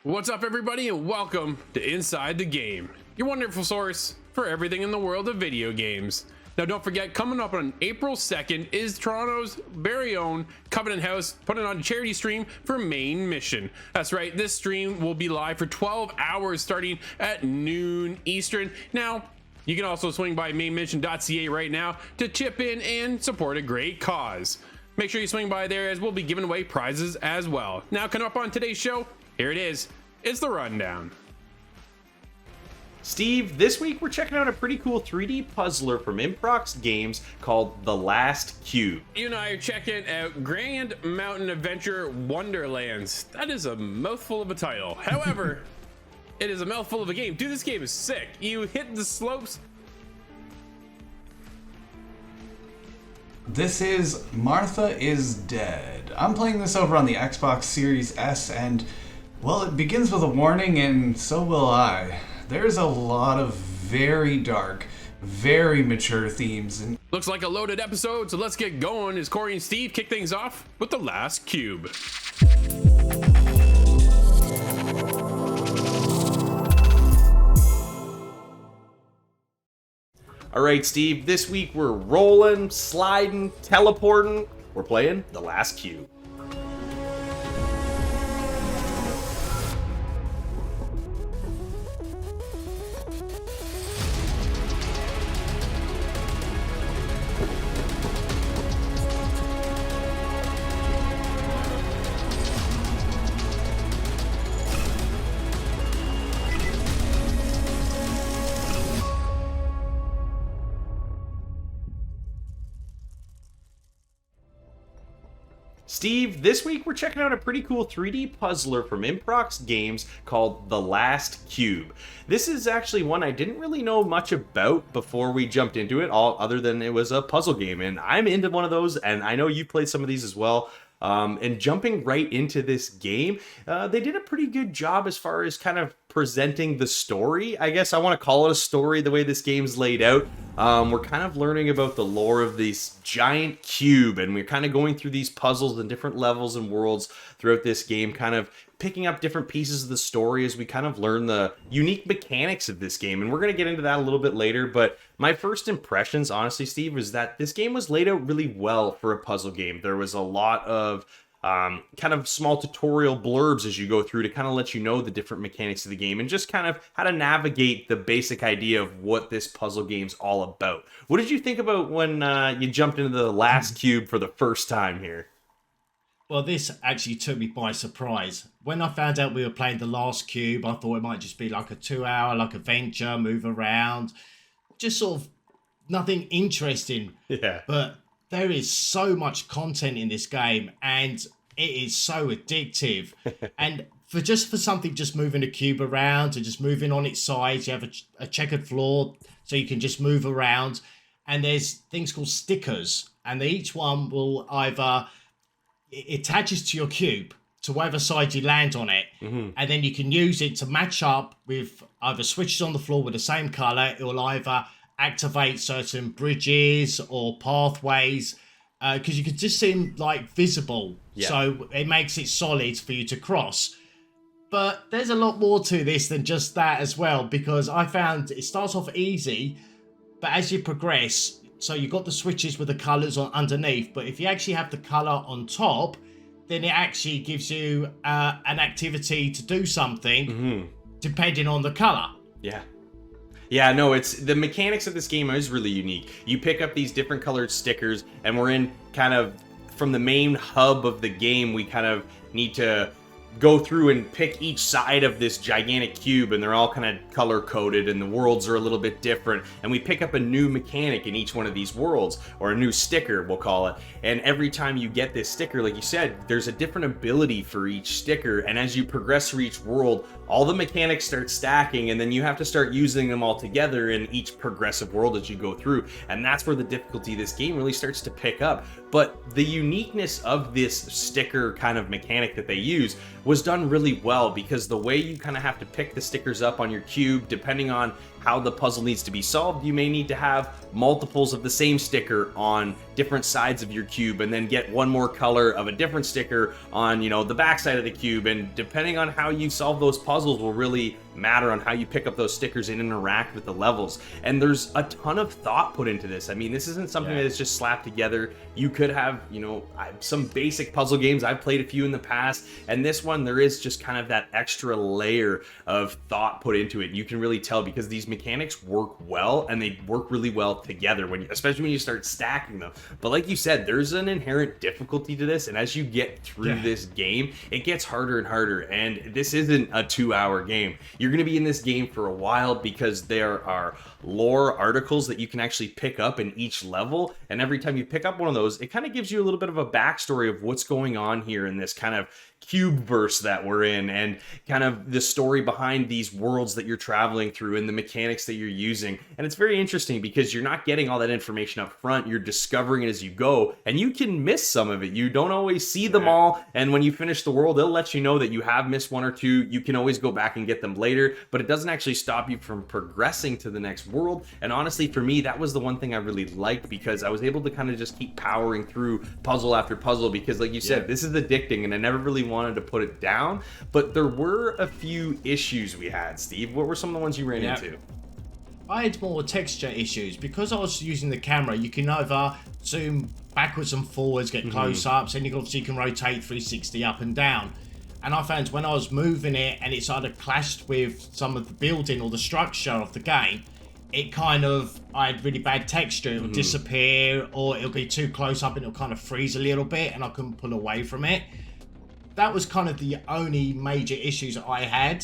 What's up, everybody, and welcome to Inside the Game, your wonderful source for everything in the world of video games. Now, don't forget, coming up on April 2nd is Toronto's very own Covenant House putting on a charity stream for Main Mission. That's right, this stream will be live for 12 hours starting at noon Eastern. Now, you can also swing by mainmission.ca right now to chip in and support a great cause. Make sure you swing by there, as we'll be giving away prizes as well. Now, coming up on today's show, here it is. It's the rundown. Steve, this week we're checking out a pretty cool 3D puzzler from Improx Games called The Last Cube. You and I are checking out Grand Mountain Adventure Wonderlands. That is a mouthful of a title. However, it is a mouthful of a game. Dude, this game is sick. You hit the slopes. This is Martha is Dead. I'm playing this over on the Xbox Series S, and, well, it begins with a warning, and so will I. There's a lot of very dark, very mature themes. And looks like a loaded episode, so let's get going as Cory and Steve kick things off with The Last Cube. All right, Steve, this week we're rolling, sliding, teleporting. We're playing The Last Cube. Steve, this week we're checking out a pretty cool 3D puzzler from Improx Games called The Last Cube. This is actually one I didn't really know much about before we jumped into it, all other than it was a puzzle game, and I'm into one of those, and I know you've played some of these as well. And jumping right into this game, they did a pretty good job as far as kind of presenting the story. I guess I want to call it a story the way this game's laid out. We're kind of learning about the lore of this giant cube, and we're kind of going through these puzzles and different levels and worlds throughout this game, kind of picking up different pieces of the story as we kind of learn the unique mechanics of this game. And we're going to get into that a little bit later, but my first impressions, honestly, Steve, was that this game was laid out really well for a puzzle game. There was a lot of kind of small tutorial blurbs as you go through to kind of let you know the different mechanics of the game and just kind of how to navigate the basic idea of what this puzzle game's all about. What did you think about when you jumped into The Last Cube for the first time here? Well, this actually took me by surprise. When I found out we were playing The Last Cube, I thought it might just be like a 2-hour adventure, move around, just sort of nothing interesting. Yeah. But there is so much content in this game, and it is so addictive. And for something just moving the cube around and just moving on its sides, you have a checkered floor so you can just move around. And there's things called stickers, and each one will either it attaches to your cube to whatever side you land on it, and then you can use it to match up with either switches on the floor with the same color. It will either activate certain bridges or pathways, because you can just see them like visible. Yeah. So it makes it solid for you to cross. But there's a lot more to this than just that as well, because I found it starts off easy, but as you progress, so you've got the switches with the colors on underneath, but if you actually have the color on top, then it actually gives you an activity to do something depending on the color. Yeah. Yeah, no, it's the mechanics of this game is really unique. You pick up these different colored stickers, and we're in kind of from the main hub of the game. We kind of need to go through and pick each side of this gigantic cube, and they're all kind of color coded, and the worlds are a little bit different, and we pick up a new mechanic in each one of these worlds, or a new sticker, we'll call it. And every time you get this sticker, like you said, there's a different ability for each sticker, and as you progress through each world, all the mechanics start stacking, and then you have to start using them all together in each progressive world as you go through. And that's where the difficulty of this game really starts to pick up. But the uniqueness of this sticker kind of mechanic that they use was done really well, because the way you kind of have to pick the stickers up on your cube, depending on how the puzzle needs to be solved, you may need to have multiples of the same sticker on different sides of your cube, and then get one more color of a different sticker on, you know, the back side of the cube. And depending on how you solve those puzzles will really matter on how you pick up those stickers and interact with the levels. And there's a ton of thought put into this. I mean, this isn't something that is just slapped together. You could have, you know, some basic puzzle games. I've played a few in the past, and this one, there is just kind of that extra layer of thought put into it. You can really tell because these mechanics work well, and they work really well together, especially when you start stacking them. But like you said, there's an inherent difficulty to this, and as you get through this game, it gets harder and harder. And this isn't a 2-hour game. You're going to be in this game for a while because there are lore articles that you can actually pick up in each level, and every time you pick up one of those, it kind of gives you a little bit of a backstory of what's going on here in this kind of cube verse that we're in, and kind of the story behind these worlds that you're traveling through and the mechanics that you're using. And it's very interesting because you're not getting all that information up front, you're discovering it as you go, and you can miss some of it. You don't always see them all, and when you finish the world, they'll let you know that you have missed one or two. You can always go back and get them later, but it doesn't actually stop you from progressing to the next world. And honestly, for me, that was the one thing I really liked, because I was able to kind of just keep powering through puzzle after puzzle, because like you said, this is addicting, and I never really wanted to put it down. But there were a few issues we had. Steve, what were some of the ones you ran into? I had more texture issues because I was using the camera. You can either zoom backwards and forwards, get close-ups, and you can rotate 360 up and down. And I found when I was moving it and it's either clashed with some of the building or the structure of the game, I had really bad texture. It would disappear, or it'll be too close up and it'll kind of freeze a little bit, and I couldn't pull away from it. That was kind of the only major issues I had.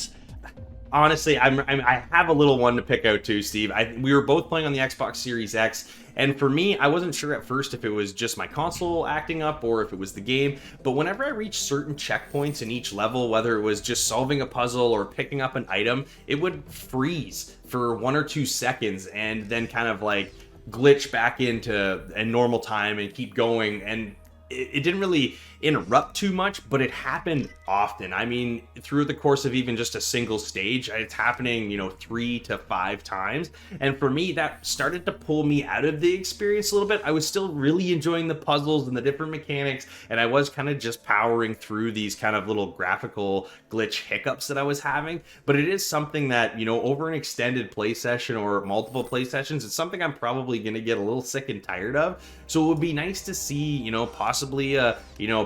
Honestly, I have a little one to pick out too, Steve. We were both playing on the Xbox Series X, and for me, I wasn't sure at first if it was just my console acting up or if it was the game, but whenever I reached certain checkpoints in each level, whether it was just solving a puzzle or picking up an item, it would freeze for 1 or 2 seconds and then kind of like glitch back into a normal time and keep going. And it didn't really interrupt too much, but it happened often. I mean, through the course of even just a single stage, it's happening, 3 to 5 times. And for me, that started to pull me out of the experience a little bit. I was still really enjoying the puzzles and the different mechanics, and I was kind of just powering through these kind of little graphical glitch hiccups that I was having. But it is something that, over an extended play session or multiple play sessions, it's something I'm probably going to get a little sick and tired of. So it would be nice to see, possibly a,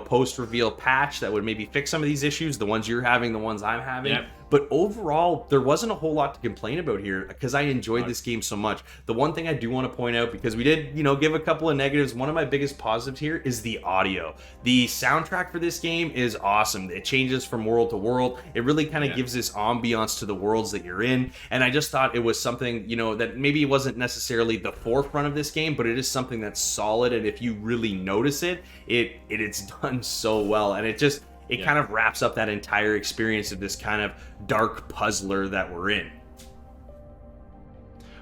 post-reveal patch that would maybe fix some of these issues, the ones you're having, the ones I'm having. Yep. But overall, there wasn't a whole lot to complain about here because I enjoyed this game so much. The one thing I do want to point out, because we did, give a couple of negatives, one of my biggest positives here is the audio. The soundtrack for this game is awesome. It changes from world to world. It really kind of gives this ambiance to the worlds that you're in. And I just thought it was something, that maybe wasn't necessarily the forefront of this game, but it is something that's solid. And if you really notice it, it's done so well. And it kind of wraps up that entire experience of this kind of dark puzzler that we're in.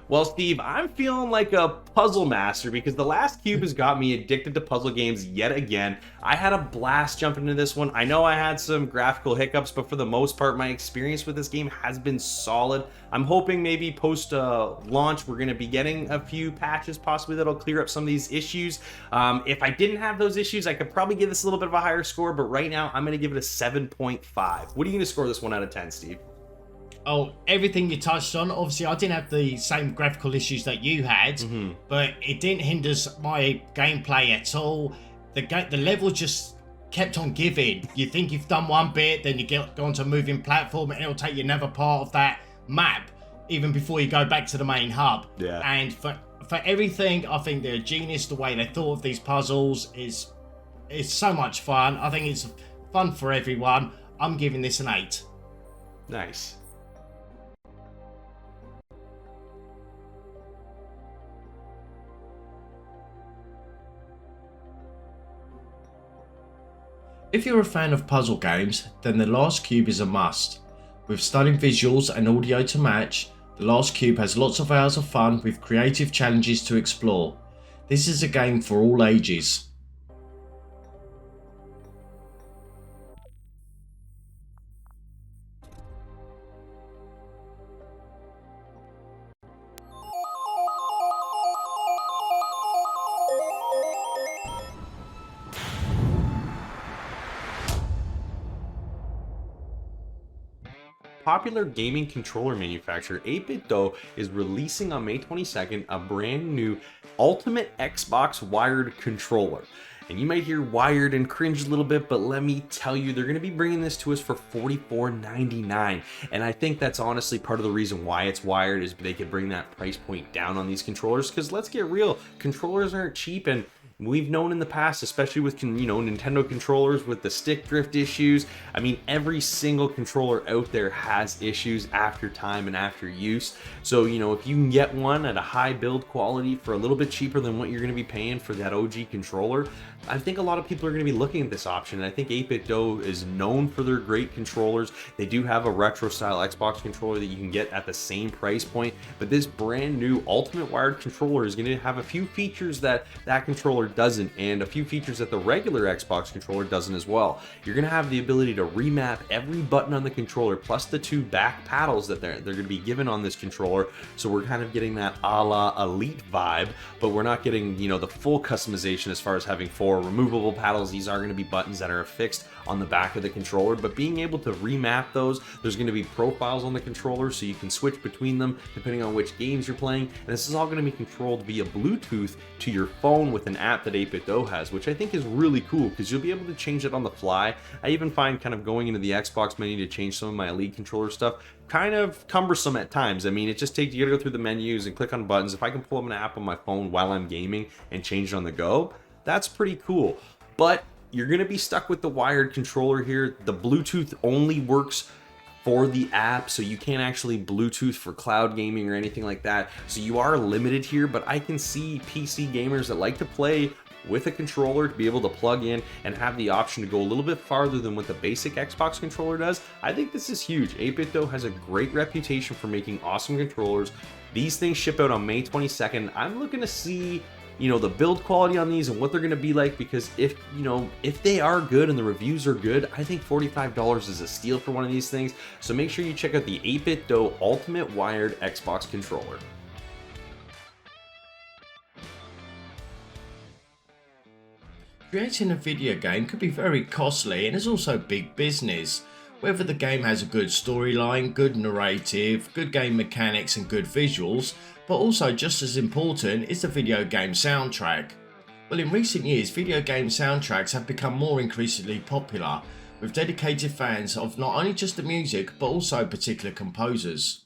Well, Steve, I'm feeling like a puzzle master because the last cube has got me addicted to puzzle games yet again. I had a blast jumping into this one. I know I had some graphical hiccups, but for the most part, my experience with this game has been solid. I'm hoping maybe post-launch, we're going to be getting a few patches possibly that'll clear up some of these issues. If I didn't have those issues, I could probably give this a little bit of a higher score, but right now, I'm going to give it a 7.5. What are you going to score this 1 out of 10, Steve? Oh, everything you touched on. Obviously, I didn't have the same graphical issues that you had, but it didn't hinder my gameplay at all. The level just kept on giving. You think you've done one bit, then you go onto a moving platform, and it'll take you another part of that map, even before you go back to the main hub. Yeah. And for everything, I think they're a genius. The way they thought of these puzzles is so much fun. I think it's fun for everyone. I'm giving this an 8. Nice. If you're a fan of puzzle games, then The Last Cube is a must. With stunning visuals and audio to match, The Last Cube has lots of hours of fun with creative challenges to explore. This is a game for all ages. popular gaming controller manufacturer 8-Bit Do is releasing on May 22nd a brand new Ultimate Xbox wired controller. And you might hear wired and cringe a little bit, but let me tell you, they're going to be bringing this to us for $44.99. And I think that's honestly part of the reason why it's wired, is they could bring that price point down on these controllers. Because let's get real, controllers aren't cheap, and we've known in the past, especially with Nintendo controllers with the stick drift issues. I mean, every single controller out there has issues after time and after use. So, if you can get one at a high build quality for a little bit cheaper than what you're going to be paying for that OG controller, I think a lot of people are going to be looking at this option. And I think 8-Bit Do is known for their great controllers. They do have a retro style Xbox controller that you can get at the same price point, but this brand new Ultimate wired controller is going to have a few features that controller doesn't, and a few features that the regular Xbox controller doesn't as well. You're going to have the ability to remap every button on the controller, plus the 2 back paddles that they're going to be given on this controller. So we're kind of getting that a la Elite vibe, but we're not getting the full customization as far as having 4 removable paddles. These are going to be buttons that are affixed on the back of the controller, but being able to remap those, there's going to be profiles on the controller so you can switch between them depending on which games you're playing, and this is all going to be controlled via Bluetooth to your phone with an app that 8-Bit Do has, which I think is really cool because you'll be able to change it on the fly. I even find kind of going into the Xbox menu to change some of my Elite controller stuff kind of cumbersome at times. I mean, it just takes, you gotta go through the menus and click on buttons. If I can pull up an app on my phone while I'm gaming and change it on the go, that's pretty cool. But you're going to be stuck with the wired controller here. The Bluetooth only works for the app, so you can't actually Bluetooth for cloud gaming or anything like that. So you are limited here, but I can see PC gamers that like to play with a controller to be able to plug in and have the option to go a little bit farther than what the basic Xbox controller does. I think this is huge. 8-Bit Do has a great reputation for making awesome controllers. These things ship out on May 22nd. I'm looking to see the build quality on these and what they're going to be like, because if they are good and the reviews are good, I think $45 is a steal for one of these things. So make sure you check out the 8-Bit Do Ultimate wired Xbox controller. Creating a video game could be very costly and is also big business. Whether the game has a good storyline, good narrative, good game mechanics and good visuals, but also just as important is the video game soundtrack. Well, in recent years, video game soundtracks have become more increasingly popular, with dedicated fans of not only just the music but also particular composers.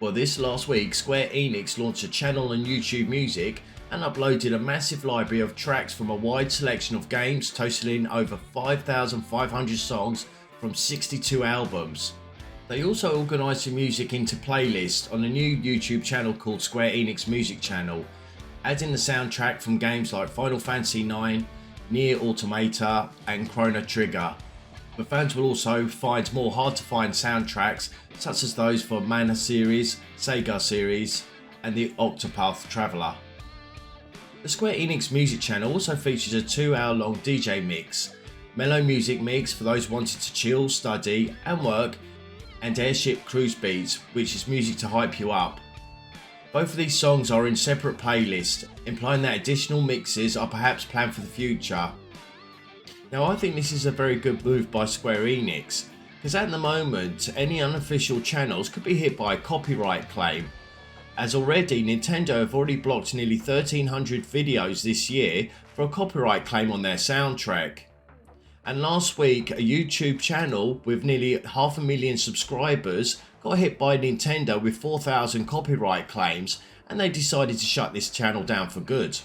Well, this last week, Square Enix launched a channel on YouTube Music and uploaded a massive library of tracks from a wide selection of games totaling over 5,500 songs from 62 albums. They also organised the music into playlists on a new YouTube channel called Square Enix Music Channel, adding the soundtrack from games like Final Fantasy IX, Nier Automata and Chrono Trigger. But fans will also find more hard to find soundtracks such as those for Mana series, Sega series and the Octopath Traveler. The Square Enix Music Channel also features a 2-hour long DJ mix, mellow music mix for those wanting to chill, study and work, and Airship Cruise Beats, which is music to hype you up. Both of these songs are in separate playlists, implying that additional mixes are perhaps planned for the future. Now, I think this is a very good move by Square Enix, because at the moment any unofficial channels could be hit by a copyright claim, as already Nintendo have already blocked nearly 1,300 videos this year for a copyright claim on their soundtrack. And last week, a YouTube channel with nearly 500,000 subscribers got hit by Nintendo with 4,000 copyright claims, and they decided to shut this channel down for good.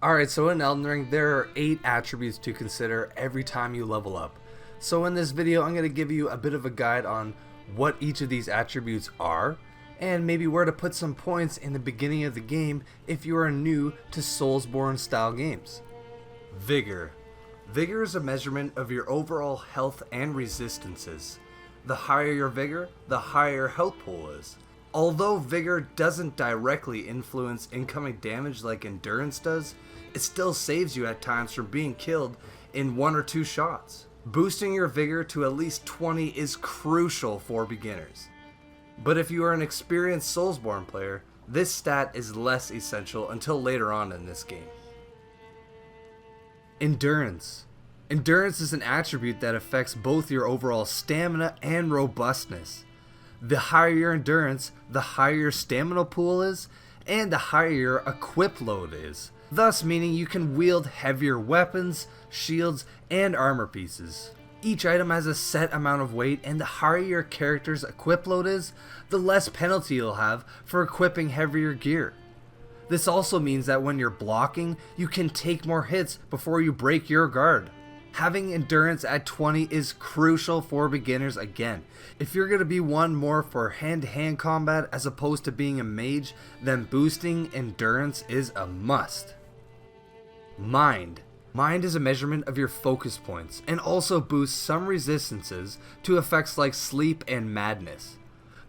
Alright, so in Elden Ring, there are 8 attributes to consider every time you level up. So in this video, I'm going to give you a bit of a guide on what each of these attributes are, and maybe where to put some points in the beginning of the game if you are new to Soulsborne style games. Vigor. Vigor is a measurement of your overall health and resistances. The higher your vigor, the higher your health pool is. Although vigor doesn't directly influence incoming damage like endurance does, it still saves you at times from being killed in 1 or 2 shots. Boosting your vigor to at least 20 is crucial for beginners. But if you are an experienced Soulsborne player, this stat is less essential until later on in this game. Endurance. Endurance is an attribute that affects both your overall stamina and robustness. The higher your endurance, the higher your stamina pool is, and the higher your equip load is, thus meaning you can wield heavier weapons, shields, and armor pieces. Each item has a set amount of weight, and the higher your character's equip load is, the less penalty you'll have for equipping heavier gear. This also means that when you're blocking, you can take more hits before you break your guard. Having endurance at 20 is crucial for beginners again. If you're going to be one more for hand-to-hand combat as opposed to being a mage, then boosting endurance is a must. Mind. Mind is a measurement of your focus points and also boosts some resistances to effects like sleep and madness.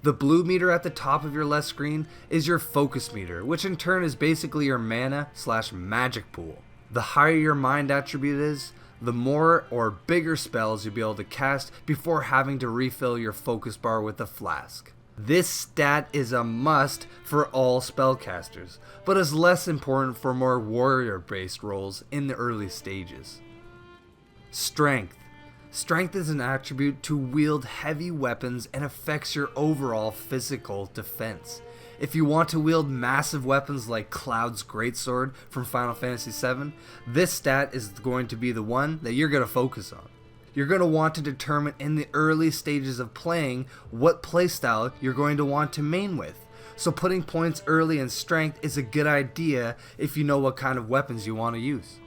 The blue meter at the top of your left screen is your focus meter, which in turn is basically your mana/magic pool. The higher your mind attribute is, the more or bigger spells you'll be able to cast before having to refill your focus bar with a flask. This stat is a must for all spellcasters, but is less important for more warrior-based roles in the early stages. Strength. Strength is an attribute to wield heavy weapons and affects your overall physical defense. If you want to wield massive weapons like Cloud's Greatsword from Final Fantasy VII, this stat is going to be the one that you're going to focus on. You're going to want to determine in the early stages of playing what playstyle you're going to want to main with. So putting points early in strength is a good idea if you know what kind of weapons you want to use.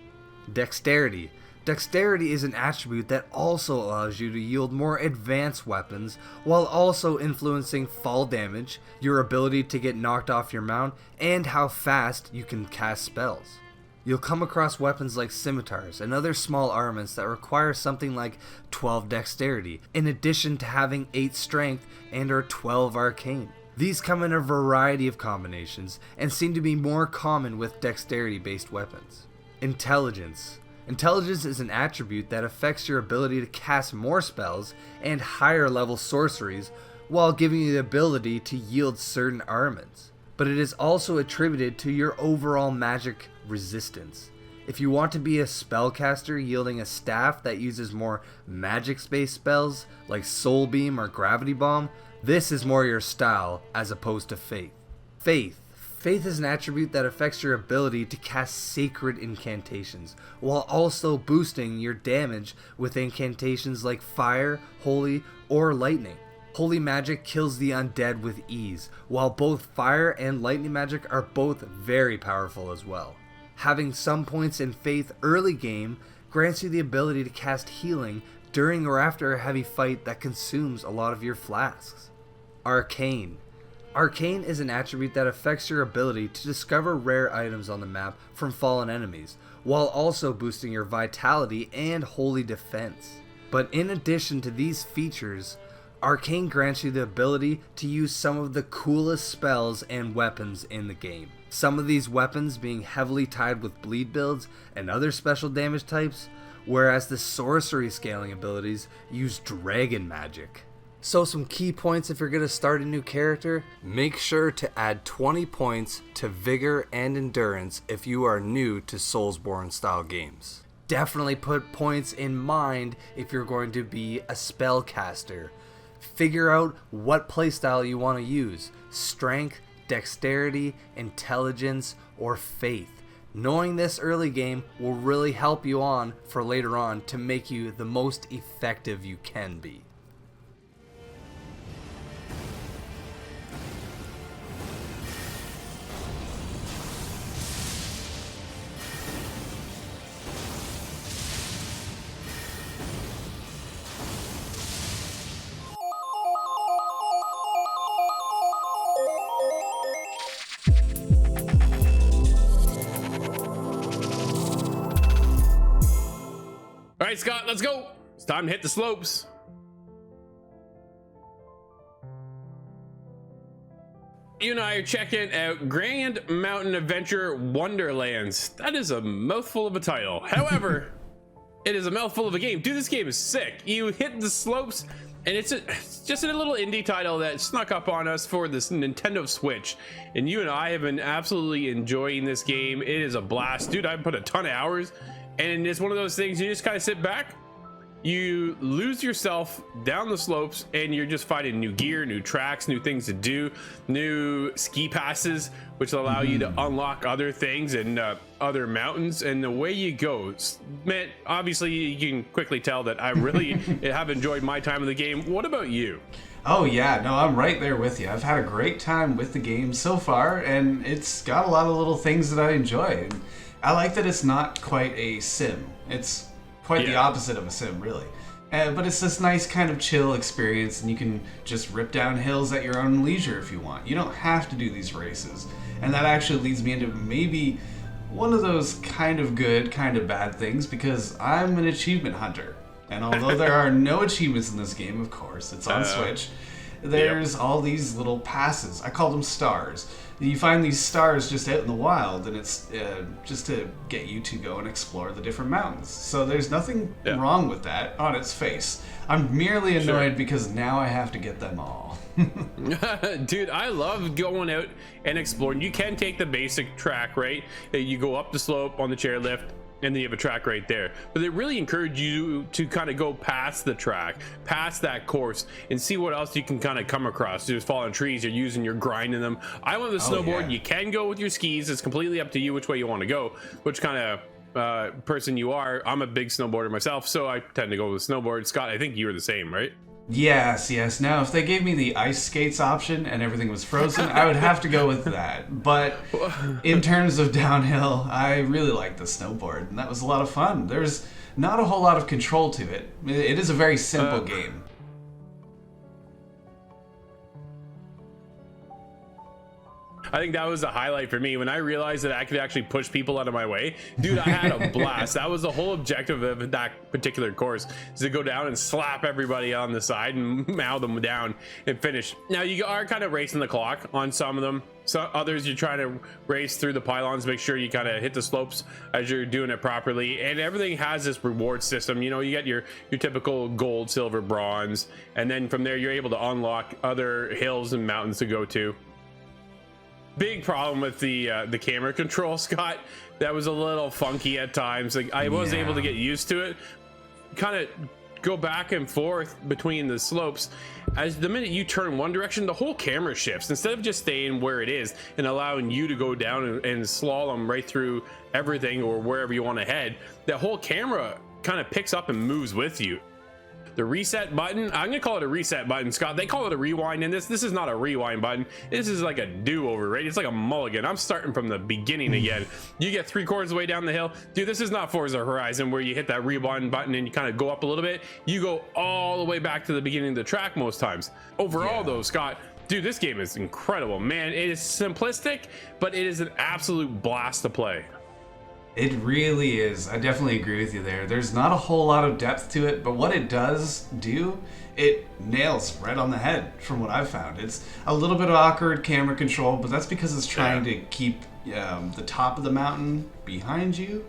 Dexterity. Dexterity is an attribute that also allows you to yield more advanced weapons while also influencing fall damage, your ability to get knocked off your mount, and how fast you can cast spells. You'll come across weapons like scimitars and other small armaments that require something like 12 dexterity, in addition to having 8 strength and or 12 arcane. These come in a variety of combinations and seem to be more common with dexterity based weapons. Intelligence. Intelligence is an attribute that affects your ability to cast more spells and higher level sorceries while giving you the ability to yield certain armaments. But it is also attributed to your overall magic resistance. If you want to be a spellcaster yielding a staff that uses more magic-based spells like Soul Beam or Gravity Bomb, this is more your style as opposed to Faith. Faith is an attribute that affects your ability to cast sacred incantations, while also boosting your damage with incantations like fire, holy, or lightning. Holy magic kills the undead with ease, while both fire and lightning magic are both very powerful as well. Having some points in Faith early game grants you the ability to cast healing during or after a heavy fight that consumes a lot of your flasks. Arcane. Arcane is an attribute that affects your ability to discover rare items on the map from fallen enemies, while also boosting your vitality and holy defense. But in addition to these features, Arcane grants you the ability to use some of the coolest spells and weapons in the game. Some of these weapons being heavily tied with bleed builds and other special damage types, whereas the sorcery scaling abilities use dragon magic. So some key points if you're going to start a new character: make sure to add 20 points to Vigor and Endurance if you are new to Soulsborne style games. Definitely put points in mind if you're going to be a spellcaster. Figure out what playstyle you want to use: strength, dexterity, intelligence, or faith. Knowing this early game will really help you on for later on to make you the most effective you can be. All right, Scott, let's go. It's time to hit the slopes. You and I are checking out Grand Mountain Adventure Wonderlands. That is a mouthful of a title. However, it is a mouthful of a game. Dude, this game is sick. You hit the slopes And it's just a little indie title that snuck up on us for this Nintendo Switch, and you and I have been absolutely enjoying this game. It is a blast, dude. I've put a ton of hours, and it's one of those things you just kind of sit back, you lose yourself down the slopes, and you're just finding new gear, new tracks, new things to do, new ski passes, which allow you to unlock other things and other mountains. And the way you go, man, obviously you can quickly tell that I really have enjoyed my time in the game. What about you? Oh yeah, no, I'm right there with you. I've had a great time with the game so far, and it's got a lot of little things that I enjoy. And I like that it's not quite a sim. It's quite the opposite of a sim, really. But it's this nice kind of chill experience, and you can just rip down hills at your own leisure if you want. You don't have to do these races. And that actually leads me into maybe one of those kind of good, kind of bad things, because I'm an achievement hunter. And although there are no achievements in this game, of course, it's on Switch, there's all these little passes. I call them stars. You find these stars just out in the wild, and it's just to get you to go and explore the different mountains. So there's nothing wrong with that on its face. I'm merely annoyed because now I have to get them all. Dude, I love going out and exploring. You can take the basic track, right? You go up the slope on the chairlift, and then you have a track right there. But they really encourage you to kind of go past the track, past that course, and see what else you can kind of come across. There's fallen trees, you're using, you're grinding them. I went with the snowboard. You can go with your skis. It's completely up to you which way you want to go, which kind of person you are. I'm a big snowboarder myself, so I tend to go with snowboard. Scott, I think you were the same, right? Yes. Now, if they gave me the ice skates option and everything was frozen, I would have to go with that. But in terms of downhill, I really like the snowboard, and that was a lot of fun. There's not a whole lot of control to it. It is a very simple game. I think that was the highlight for me when I realized that I could actually push people out of my way. Dude, I had a blast. That was the whole objective of that particular course, is to go down and slap everybody on the side and mow them down and finish. Now, you are kind of racing the clock on some of them. So others, you're trying to race through the pylons, make sure you kind of hit the slopes as you're doing it properly. And everything has this reward system. You know, you get your typical gold, silver, bronze, and then from there you're able to unlock other hills and mountains to go to. Big problem with the camera control, Scott. That was a little funky at times. Like, I was able to get used to it, kind of go back and forth between the slopes. As the minute you turn one direction, the whole camera shifts. Instead of just staying where it is and allowing you to go down and slalom right through everything or wherever you want to head, the whole camera kind of picks up and moves with you. The reset button, I'm gonna call it a reset button, Scott. They call it a rewind in this. This is not a rewind button. This is like a do-over, right? It's like a mulligan. I'm starting from the beginning again. You get 3/4 of the way down the hill. Dude, this is not Forza Horizon where you hit that rewind button and you kind of go up a little bit. You go all the way back to the beginning of the track most times. Overall though, Scott, dude, this game is incredible, man. It is simplistic, but it is an absolute blast to play. It really is. I definitely agree with you there. There's not a whole lot of depth to it, but what it does do, it nails right on the head from what I've found. It's a little bit of awkward camera control, but that's because it's trying to keep the top of the mountain behind you.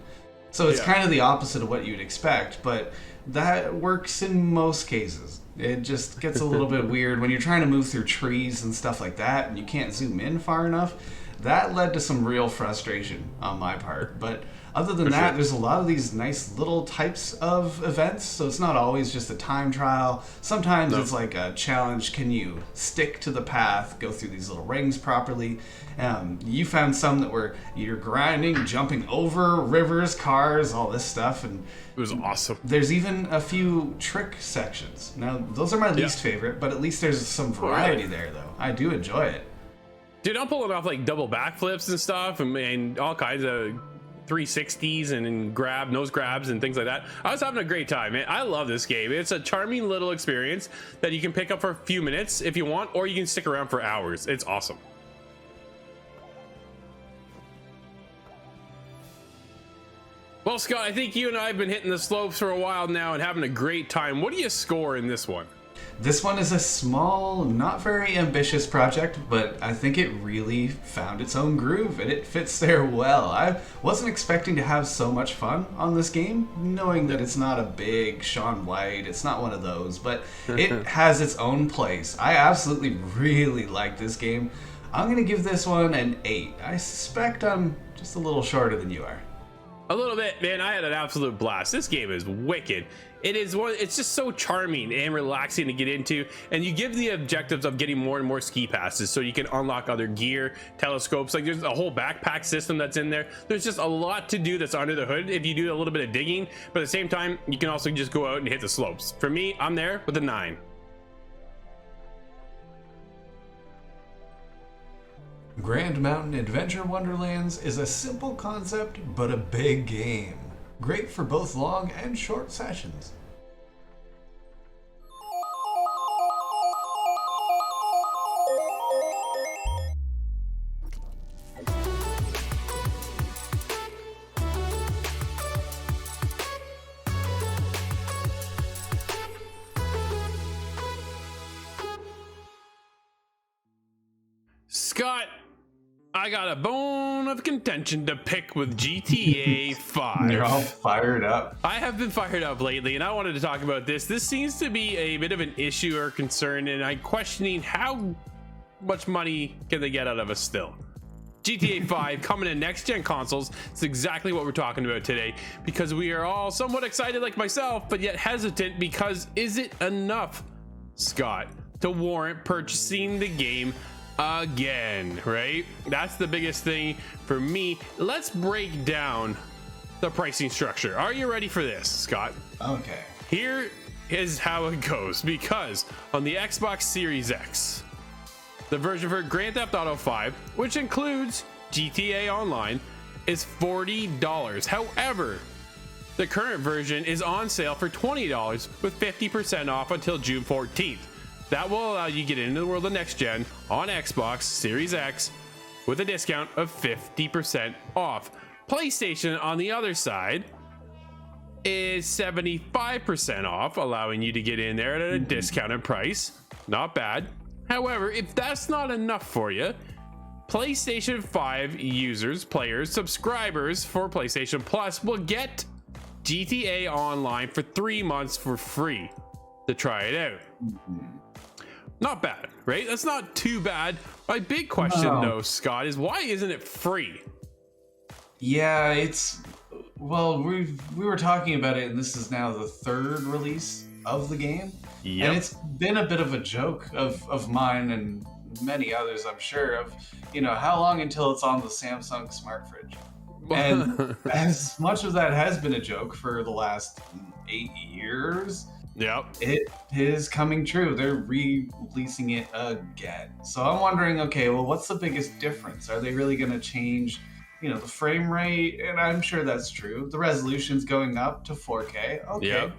So it's kind of the opposite of what you'd expect, but that works in most cases. It just gets a little bit weird when you're trying to move through trees and stuff like that, and you can't zoom in far enough. That led to some real frustration on my part. But other than that, there's a lot of these nice little types of events. So it's not always just a time trial. Sometimes it's like a challenge. Can you stick to the path, go through these little rings properly? You found some that were you're grinding, jumping over rivers, cars, all this stuff. And it was awesome. There's even a few trick sections. Now, those are my least favorite, but at least there's some variety there, though. I do enjoy it. Dude, I'm pulling off like double backflips and stuff and all kinds of 360s and nose grabs and things like that. I was having a great time, man. I love this game. It's a charming little experience that you can pick up for a few minutes if you want, or you can stick around for hours. It's awesome. Well, Scott, I think you and I have been hitting the slopes for a while now and having a great time. What do you score in this one? This one is a small, not very ambitious project, but I think it really found its own groove and it fits there well. I wasn't expecting to have so much fun on this game, knowing that it's not a big Shaun White, it's not one of those, but it has its own place. I absolutely really like this game. I'm going to give this one an 8. I suspect I'm just a little shorter than you are. A little bit, man. I had an absolute blast. This game is wicked. It's just so charming and relaxing to get into, and you give the objectives of getting more and more ski passes so you can unlock other gear, telescopes. Like, there's a whole backpack system that's in there. There's just a lot to do that's under the hood if you do a little bit of digging, but at the same time you can also just go out and hit the slopes. For me, I'm there with a 9. Grand Mountain Adventure Wonderlands is a simple concept, but a big game. Great for both long and short sessions. Scott, I got a bone of contention to pick with GTA 5. You're all fired up. I have been fired up lately, and I wanted to talk about this. This seems to be a bit of an issue or concern, and I'm questioning how much money can they get out of us still. GTA 5 coming to next-gen consoles. It's exactly what we're talking about today, because we are all somewhat excited like myself, but yet hesitant because is it enough, Scott, to warrant purchasing the game again, right? That's the biggest thing for me. Let's break down the pricing structure. Are you ready for this, Scott? Okay. Here is how it goes, because on the Xbox Series X, the version for Grand Theft Auto 5, which includes GTA Online, is $40. However, the current version is on sale for $20 with 50% off until June 14th. That will allow you to get into the world of next gen on Xbox Series X with a discount of 50% off. PlayStation, on the other side, is 75% off, allowing you to get in there at a discounted price. Not bad. However, if that's not enough for you, PlayStation 5 users, players, subscribers for PlayStation Plus will get GTA Online for 3 months for free to try it out. Not bad, right? That's not too bad. My big question, though, Scott, is why isn't it free? Yeah, well, we were talking about it, and this is now the 3rd release of the game. Yep. And it's been a bit of a joke of mine and many others, I'm sure, of, how long until it's on the Samsung smart fridge? And as much of that has been a joke for the last 8 years, Yep. it is coming true. They're re-releasing it again. So I'm wondering, okay, well, what's the biggest difference? Are they really going to change, the frame rate? And I'm sure that's true. The resolution's going up to 4K. Okay, Yep.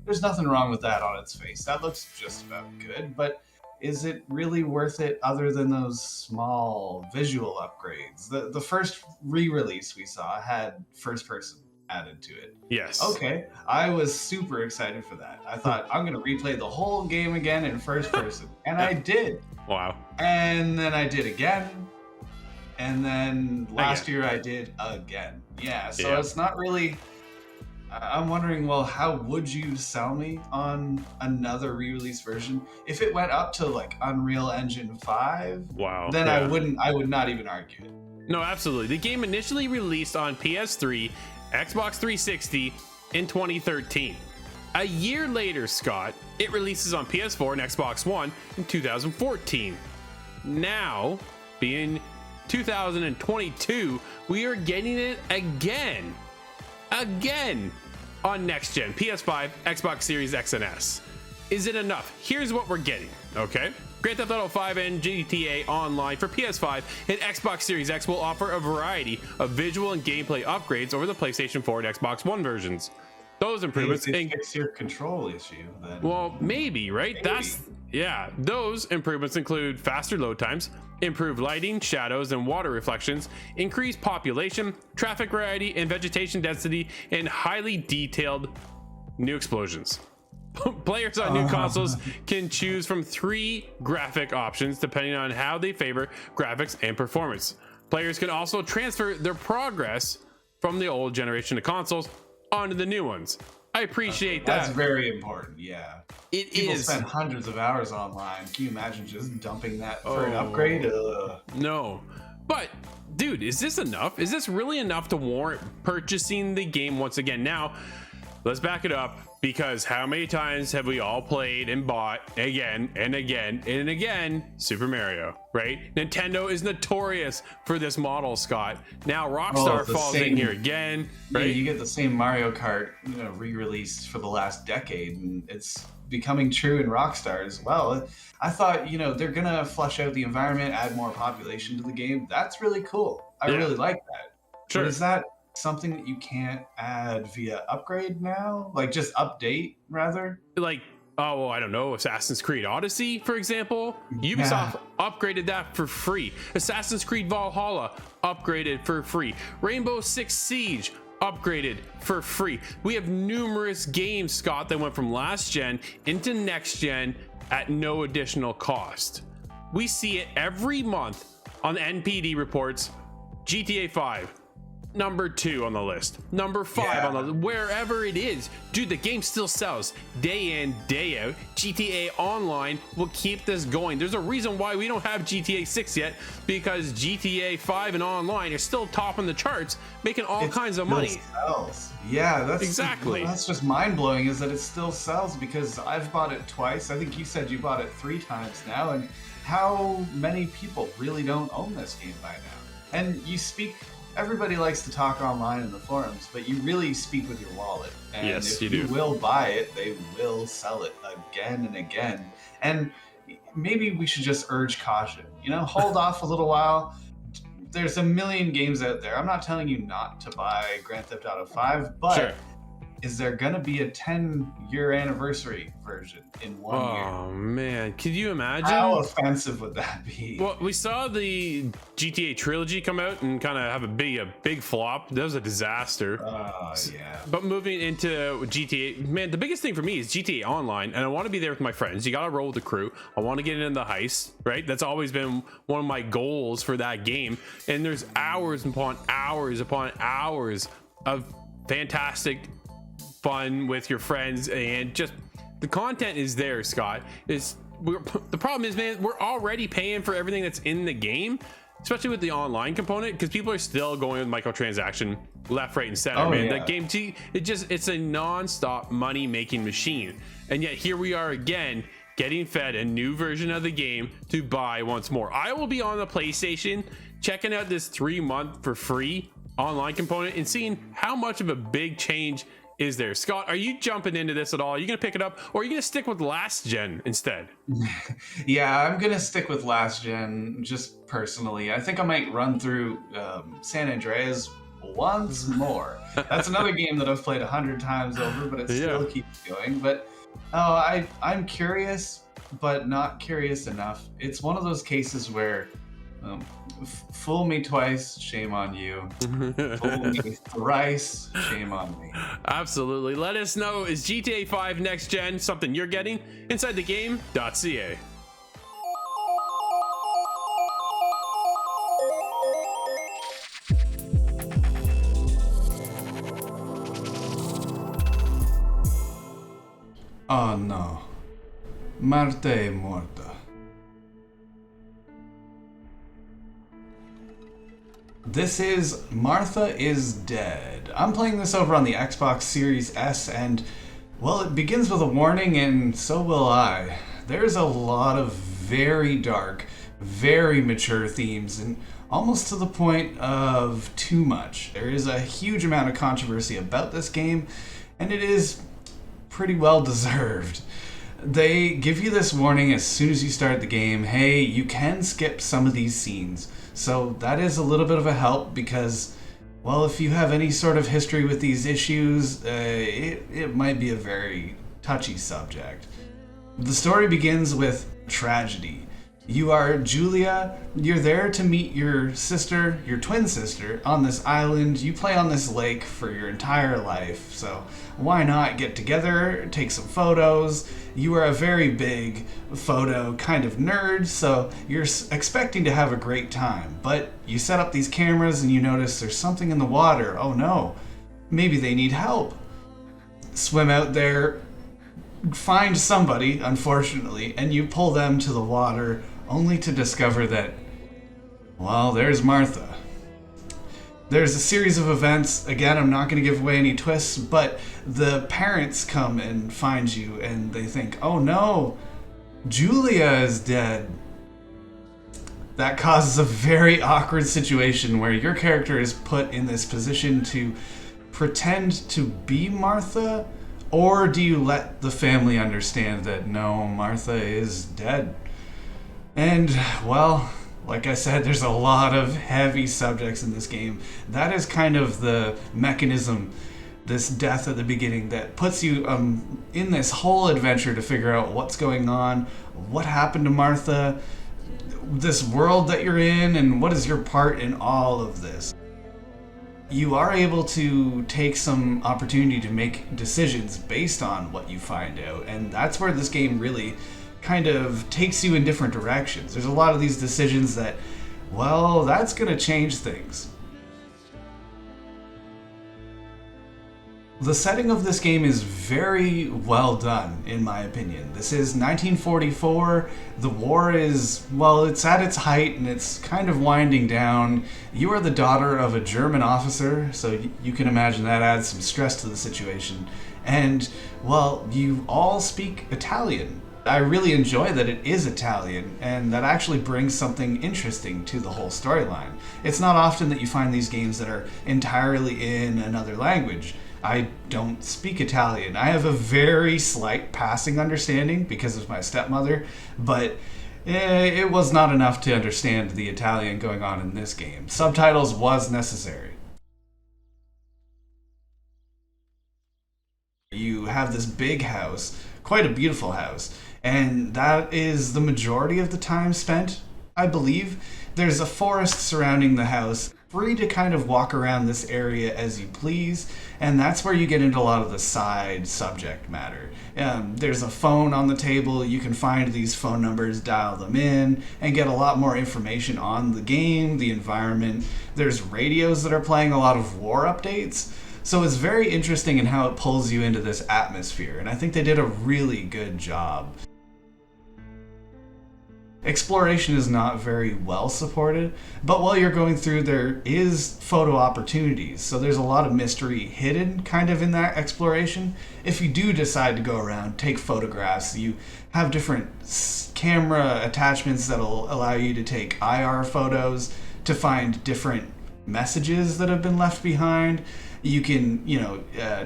There's nothing wrong with that on its face. That looks just about good. But is it really worth it other than those small visual upgrades? The first re-release we saw had first person added to it. Yes. Okay, I was super excited for that. I thought, I'm going to replay the whole game again in first person. And I did. Wow. And then I did again. And then last year I did again. Yeah, so it's not really... I'm wondering, well, how would you sell me on another re-release version? If it went up to like Unreal Engine 5, Wow. then Yeah. I would not even argue it. No, absolutely. The game initially released on PS3, Xbox 360 in 2013. A year later, Scott, it releases on PS4 and Xbox One in 2014. Now, being 2022, we are getting it again on next gen, PS5, Xbox Series X and S. Is it enough? Here's what we're getting, okay? Grand Theft Auto 5 and GTA Online for PS5 and Xbox Series X will offer a variety of visual and gameplay upgrades over the PlayStation 4 and Xbox One versions. Those improvements... Fix your control issue, then. Well, maybe, right? Maybe. Those improvements include faster load times, improved lighting, shadows, and water reflections, increased population, traffic variety, and vegetation density, and highly detailed new explosions. Players on new consoles can choose from 3 graphic options depending on how they favor graphics and performance. Players can also transfer their progress from the old generation of consoles onto the new ones. I appreciate that. That's very important, yeah. People is. spend hundreds of hours online. Can you imagine just dumping that for an upgrade? No. But, dude, is this enough? Is this really enough to warrant purchasing the game once again? Now, let's back it up, because how many times have we all played and bought again and again and again Super Mario, right? Nintendo is notorious for this model, Scott. Now Rockstar falls in here again, right? Yeah, you get the same Mario Kart, re-released for the last decade, and it's becoming true in Rockstar as well. I thought, they're gonna flush out the environment, add more population to the game. That's really cool. I really like that. Sure. But is that something that you can't add via upgrade now? Like just update rather? Like, oh, I don't know, Assassin's Creed Odyssey, for example. Ubisoft upgraded that for free. Assassin's Creed Valhalla upgraded for free. Rainbow Six Siege upgraded for free. We have numerous games, Scott, that went from last gen into next gen at no additional cost. We see it every month on the NPD reports. GTA 5 number 2 on the list, number 5 on the wherever it is. Dude, the game still sells day in, day out. GTA Online will keep this going. There's a reason why we don't have GTA 6 yet, because GTA 5 and Online are still topping the charts, making all kinds of money. Sells. Yeah, that's exactly. That's just mind blowing, is that it still sells, because I've bought it twice. I think you said you bought it 3 times now, and how many people really don't own this game by now? And you speak. Everybody likes to talk online in the forums, but you really speak with your wallet. And yes, if you you do. will buy it, they will sell it again and again. And maybe we should just urge caution. Hold off a little while. There's a million games out there. I'm not telling you not to buy Grand Theft Auto 5, but Sure. Is there going to be a 10-year anniversary version in 1 year? Oh man, could you imagine? How offensive would that be? Well, we saw the GTA trilogy come out and kind of have a big flop. That was a disaster. Yeah. But moving into GTA, man, the biggest thing for me is GTA Online, and I want to be there with my friends. You got to roll with the crew. I want to get into the heist, right? That's always been one of my goals for that game. And there's hours upon hours of fantastic fun with your friends, and just the content is there, Scott. The problem is, man, we're already paying for everything that's in the game, especially with the online component, because people are still going with microtransaction left, right, and center. Man, that game, it's a non-stop money making machine, and yet here we are again getting fed a new version of the game to buy once more. I will be on the PlayStation checking out this 3-month for free online component and seeing how much of a big change is there. Scott, are you jumping into this at all? Are you gonna pick it up, or are you gonna stick with last gen instead? Yeah, I'm gonna stick with last gen, just personally. I think I might run through San Andreas once more. That's another game that I've played 100 times over, but it still keeps going. But I'm curious, but not curious enough. It's one of those cases where fool me twice, shame on you. Fool me thrice, shame on me. Absolutely. Let us know, is GTA 5 next gen something you're getting? InsideTheGame.ca. Oh no. Marta è morta. This is Martha is Dead. I'm playing this over on the Xbox Series S, and, well, it begins with a warning, and so will I. There's a lot of very dark, very mature themes, and almost to the point of too much. There is a huge amount of controversy about this game, and it is pretty well deserved. They give you this warning as soon as you start the game: hey, you can skip some of these scenes. So that is a little bit of a help, because, well, if you have any sort of history with these issues, it might be a very touchy subject. The story begins with tragedy. You are Julia. You're there to meet your sister, your twin sister, on this island. You play on this lake for your entire life, so why not get together, take some photos? You are a very big photo kind of nerd, so you're expecting to have a great time. But you set up these cameras and you notice there's something in the water. Oh no, maybe they need help. Swim out there, find somebody, unfortunately, and you pull them to the water, only to discover that, well, there's Martha. There's a series of events. Again, I'm not going to give away any twists, but the parents come and find you, and they think, oh no, Julia is dead. That causes a very awkward situation where your character is put in this position to pretend to be Martha, or do you let the family understand that no, Martha is dead? And, well, like I said, there's a lot of heavy subjects in this game. That is kind of the mechanism, this death at the beginning, that puts you in this whole adventure to figure out what's going on, what happened to Martha, this world that you're in, and what is your part in all of this. You are able to take some opportunity to make decisions based on what you find out, and that's where this game really kind of takes you in different directions. There's a lot of these decisions that, well, that's going to change things. The setting of this game is very well done, in my opinion. This is 1944. The war is, well, it's at its height and it's kind of winding down. You are the daughter of a German officer, so you can imagine that adds some stress to the situation. And, well, you all speak Italian. I really enjoy that it is Italian, and that actually brings something interesting to the whole storyline. It's not often that you find these games that are entirely in another language. I don't speak Italian. I have a very slight passing understanding because of my stepmother, but it was not enough to understand the Italian going on in this game. Subtitles was necessary. You have this big house, quite a beautiful house, and that is the majority of the time spent, I believe. There's a forest surrounding the house, free to kind of walk around this area as you please, and that's where you get into a lot of the side subject matter. There's a phone on the table. You can find these phone numbers, dial them in, and get a lot more information on the game, the environment. There's radios that are playing a lot of war updates. So it's very interesting in how it pulls you into this atmosphere, and I think they did a really good job. Exploration is not very well supported, but while you're going through, there is photo opportunities, so there's a lot of mystery hidden kind of in that exploration. If you do decide to go around, take photographs, you have different camera attachments that'll allow you to take IR photos to find different messages that have been left behind. You can,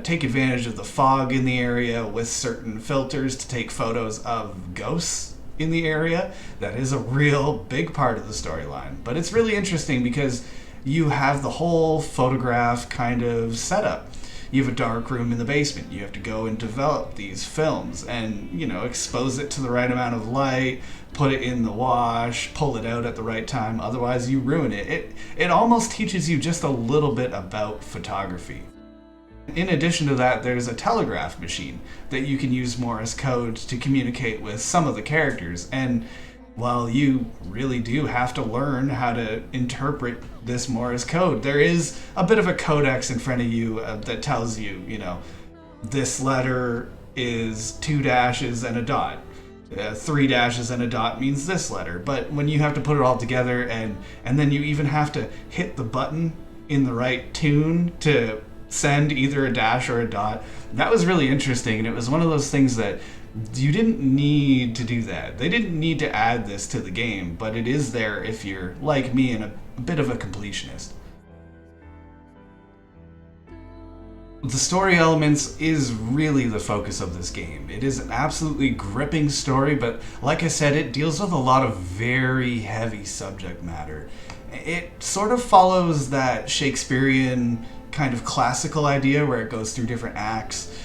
take advantage of the fog in the area with certain filters to take photos of ghosts in the area. That is a real big part of the storyline. But it's really interesting because you have the whole photograph kind of setup. You have a dark room in the basement. You have to go and develop these films and, expose it to the right amount of light, put it in the wash, pull it out at the right time, otherwise you ruin it. It almost teaches you just a little bit about photography. In addition to that, there's a telegraph machine that you can use Morse code to communicate with some of the characters, and well, you really do have to learn how to interpret this Morse code. There is a bit of a codex in front of you that tells you, this letter is 2 dashes and a dot. 3 dashes and a dot means this letter. But when you have to put it all together and then you even have to hit the button in the right tune to send either a dash or a dot, that was really interesting, and it was one of those things that you didn't need to do that. They didn't need to add this to the game, but it is there if you're like me and a bit of a completionist. The story elements is really the focus of this game. It is an absolutely gripping story, but like I said, it deals with a lot of very heavy subject matter. It sort of follows that Shakespearean kind of classical idea where it goes through different acts.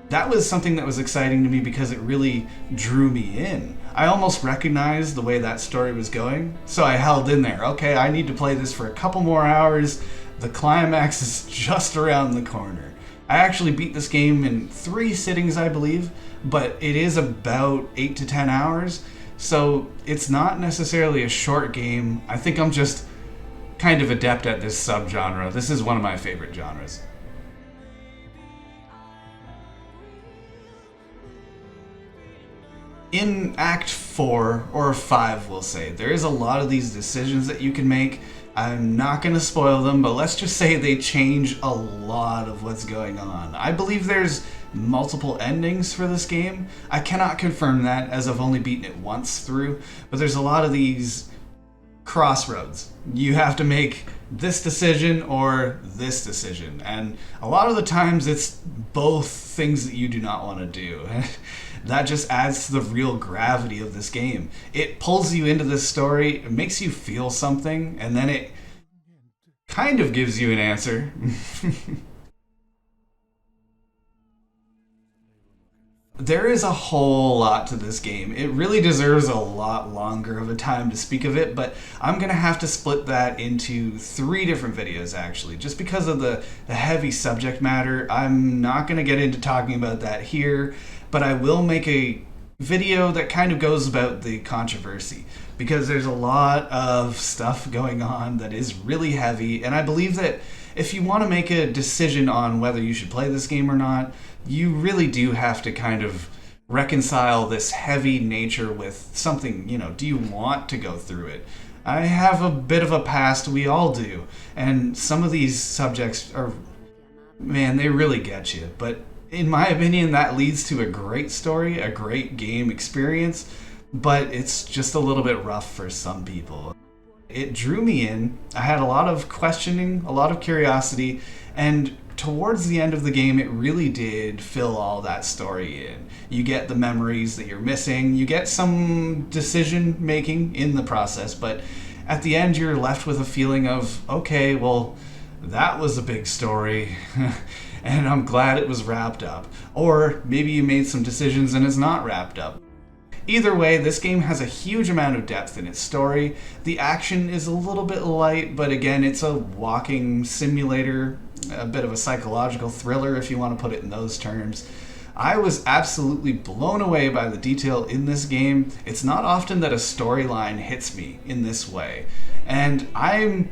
that was something that was exciting to me because it really drew me in. I almost recognized the way that story was going, so I held in there. Okay, I need to play this for a couple more hours. The climax is just around the corner. I actually beat this game in 3 sittings, I believe, but it is about 8 to 10 hours, so it's not necessarily a short game. I think I'm just kind of adept at this subgenre. This is one of my favorite genres. In Act 4, or 5 we'll say, there is a lot of these decisions that you can make. I'm not going to spoil them, but let's just say they change a lot of what's going on. I believe there's multiple endings for this game. I cannot confirm that, as I've only beaten it once through, but there's a lot of these crossroads. You have to make this decision or this decision, and a lot of the times it's both things that you do not want to do. That just adds to the real gravity of this game. It pulls you into this story, it makes you feel something, and then it kind of gives you an answer. There is a whole lot to this game. It really deserves a lot longer of a time to speak of it, but I'm going to have to split that into 3 different videos actually, just because of the heavy subject matter. I'm not going to get into talking about that here, but I will make a video that kind of goes about the controversy, because there's a lot of stuff going on that is really heavy, and I believe that if you want to make a decision on whether you should play this game or not, you really do have to kind of reconcile this heavy nature with something, do you want to go through it? I have a bit of a past, we all do, and some of these subjects are, man, they really get you, but in my opinion, that leads to a great story, a great game experience, but it's just a little bit rough for some people. It drew me in. I had a lot of questioning, a lot of curiosity, and towards the end of the game, it really did fill all that story in. You get the memories that you're missing, you get some decision making in the process, but at the end, you're left with a feeling of, okay, well, that was a big story. And I'm glad it was wrapped up. Or maybe you made some decisions and it's not wrapped up. Either way, this game has a huge amount of depth in its story. The action is a little bit light, but again, it's a walking simulator, a bit of a psychological thriller if you want to put it in those terms. I was absolutely blown away by the detail in this game. It's not often that a storyline hits me in this way. And I'm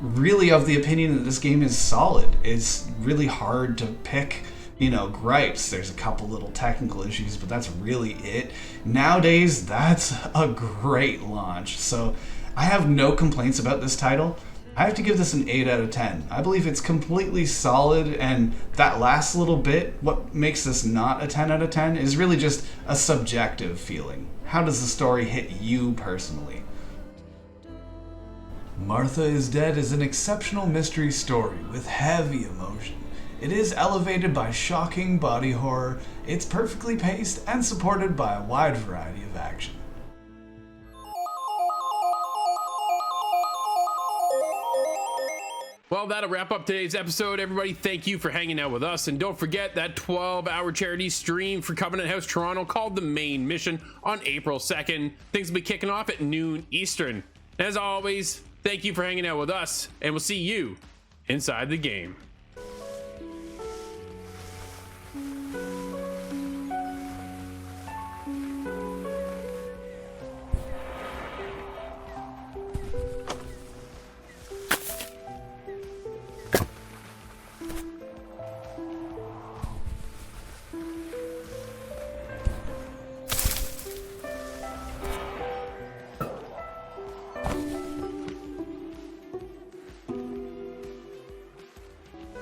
really of the opinion that this game is solid. It's really hard to pick, gripes. There's a couple little technical issues, but that's really it. Nowadays, that's a great launch. So I have no complaints about this title. I have to give this an 8 out of 10. I believe it's completely solid, and that last little bit, what makes this not a 10 out of 10, is really just a subjective feeling. How does the story hit you personally? Martha is Dead is an exceptional mystery story with heavy emotion. It is elevated by shocking body horror, it's perfectly paced and supported by a wide variety of action. Well, that'll wrap up today's episode, everybody. Thank you for hanging out with us. And don't forget that 12-hour charity stream for Covenant House Toronto called The Main Mission on April 2nd. Things will be kicking off at noon Eastern. As always, thank you for hanging out with us, and we'll see you inside the game.